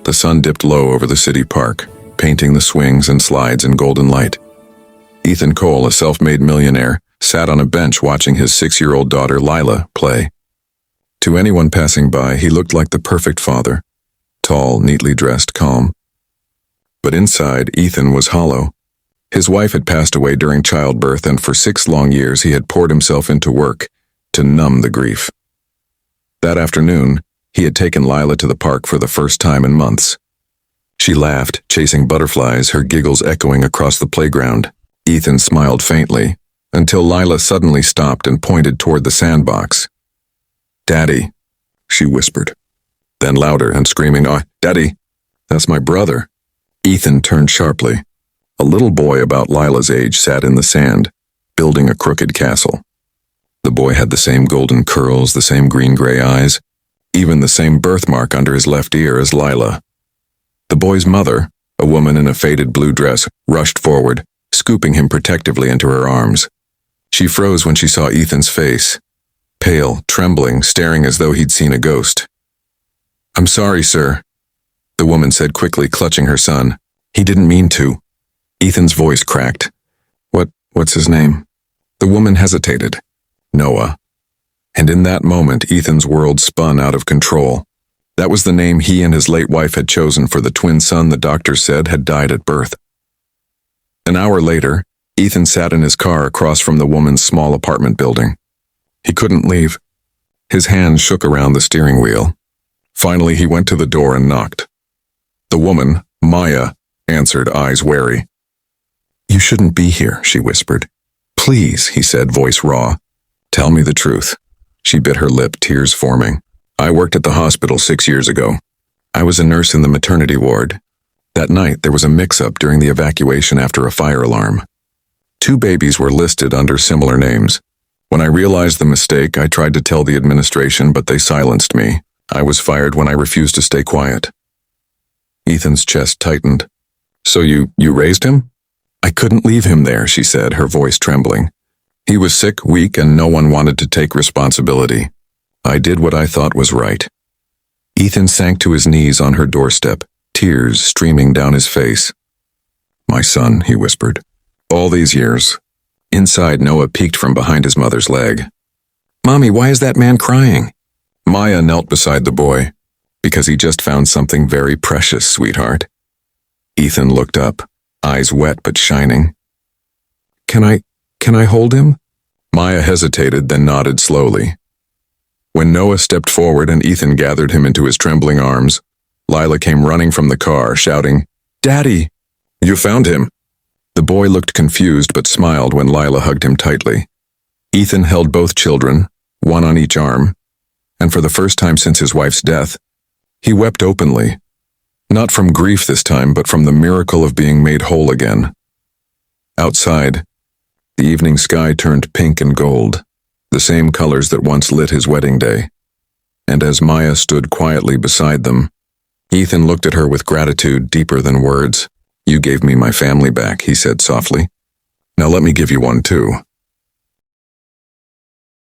The sun dipped low over the city park, painting the swings and slides in golden light. Ethan Cole, a self-made millionaire, sat on a bench watching his 6-year-old daughter Lila play. To anyone passing by, he looked like the perfect father, tall, neatly dressed, calm. But inside, Ethan was hollow. His wife had passed away during childbirth, and for 6 long years he had poured himself into work to numb the grief. That afternoon, he had taken Lila to the park for the first time in months. She laughed, chasing butterflies, her giggles echoing across the playground. Ethan smiled faintly, until Lila suddenly stopped and pointed toward the sandbox. "Daddy," she whispered. Then louder and screaming, "Oh, Daddy, that's my brother." Ethan turned sharply. A little boy about Lila's age sat in the sand, building a crooked castle. The boy had the same golden curls, the same green-gray eyes, even the same birthmark under his left ear as Lila. The boy's mother, a woman in a faded blue dress, rushed forward, scooping him protectively into her arms. She froze when she saw Ethan's face, pale, trembling, staring as though he'd seen a ghost. "I'm sorry, sir," the woman said quickly, clutching her son. "He didn't mean to." Ethan's voice cracked. What's his name?" The woman hesitated. "Noah." And in that moment, Ethan's world spun out of control. That was the name he and his late wife had chosen for the twin son the doctors said had died at birth. An hour later, Ethan sat in his car across from the woman's small apartment building. He couldn't leave. His hands shook around the steering wheel. Finally, he went to the door and knocked. The woman, Maya, answered, eyes wary. "You shouldn't be here," she whispered. "Please," he said, voice raw. "Tell me the truth." She bit her lip, tears forming. "I worked at the hospital 6 years ago. I was a nurse in the maternity ward. That night, there was a mix-up during the evacuation after a fire alarm. 2 babies were listed under similar names. When I realized the mistake, I tried to tell the administration, but they silenced me. I was fired when I refused to stay quiet." Ethan's chest tightened. "So you raised him?" "I couldn't leave him there," she said, her voice trembling. "He was sick, weak, and no one wanted to take responsibility. I did what I thought was right." Ethan sank to his knees on her doorstep, tears streaming down his face. "My son," he whispered. "All these years." Inside, Noah peeked from behind his mother's leg. "Mommy, why is that man crying?" Maya knelt beside the boy. "Because he just found something very precious, sweetheart." Ethan looked up, eyes wet but shining. Can I hold him?" Maya hesitated, then nodded slowly. When Noah stepped forward and Ethan gathered him into his trembling arms, Lila came running from the car, shouting, "Daddy! You found him!" The boy looked confused but smiled when Lila hugged him tightly. Ethan held both children, one on each arm, and for the first time since his wife's death, he wept openly. Not from grief this time, but from the miracle of being made whole again. Outside, the evening sky turned pink and gold, the same colors that once lit his wedding day. And as Maya stood quietly beside them, Ethan looked at her with gratitude deeper than words. "You gave me my family back," he said softly. "Now let me give you one too."